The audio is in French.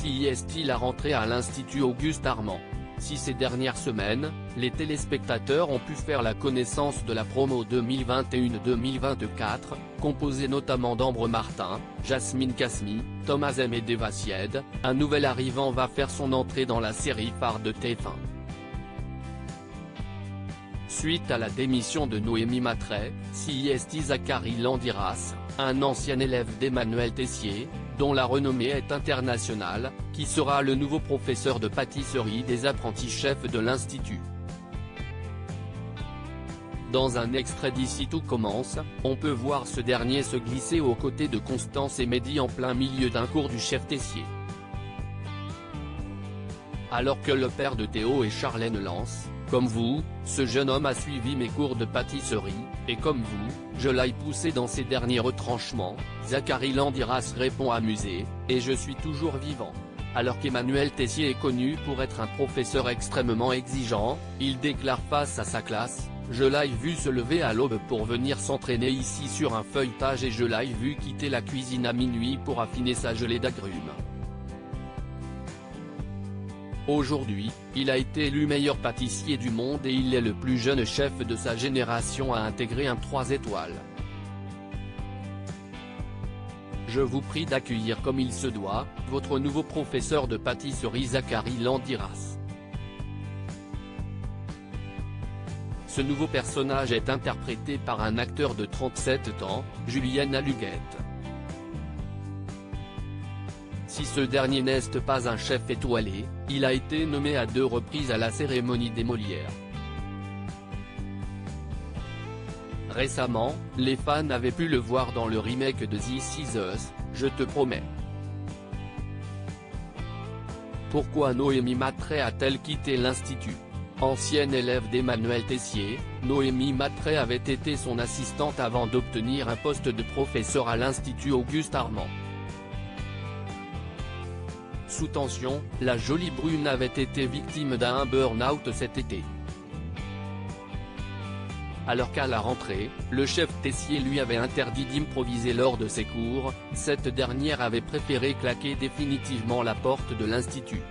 Si est-il la rentrée à l'Institut Auguste Armand? Si ces dernières semaines, les téléspectateurs ont pu faire la connaissance de la promo 2021-2024, composée notamment d'Ambre Martin, Jasmine Casmi, Thomas M et Deva Sied, un nouvel arrivant va faire son entrée dans la série phare de TF1. Suite à la démission de Noémie Mattray, est Zachary Landiras, un ancien élève d'Emmanuel Tessier, dont la renommée est internationale, qui sera le nouveau professeur de pâtisserie des apprentis chefs de l'Institut. Dans un extrait d'Ici tout commence, on peut voir ce dernier se glisser aux côtés de Constance et Mehdi en plein milieu d'un cours du chef Tessier. Alors que le père de Théo et Charlène lance: comme vous, ce jeune homme a suivi mes cours de pâtisserie, et comme vous, je l'ai poussé dans ses derniers retranchements, Zachary Landiras répond amusé, et je suis toujours vivant. Alors qu'Emmanuel Tessier est connu pour être un professeur extrêmement exigeant, il déclare face à sa classe: je l'ai vu se lever à l'aube pour venir s'entraîner ici sur un feuilletage et je l'ai vu quitter la cuisine à minuit pour affiner sa gelée d'agrumes. Aujourd'hui, il a été élu meilleur pâtissier du monde et il est le plus jeune chef de sa génération à intégrer un 3 étoiles. Je vous prie d'accueillir comme il se doit, votre nouveau professeur de pâtisserie Zachary Landiras. Ce nouveau personnage est interprété par un acteur de 37 ans, Julien Aluguette. Si ce dernier n'est pas un chef étoilé, il a été nommé à 2 reprises à la cérémonie des Molières. Récemment, les fans avaient pu le voir dans le remake de This Is Us, Je te promets. Pourquoi Noémie Mattray a-t-elle quitté l'Institut? Ancienne élève d'Emmanuel Tessier, Noémie Mattray avait été son assistante avant d'obtenir un poste de professeur à l'Institut Auguste Armand. Sous tension, la jolie brune avait été victime d'un burn-out cet été. Alors qu'à la rentrée, le chef Tessier lui avait interdit d'improviser lors de ses cours, cette dernière avait préféré claquer définitivement la porte de l'Institut.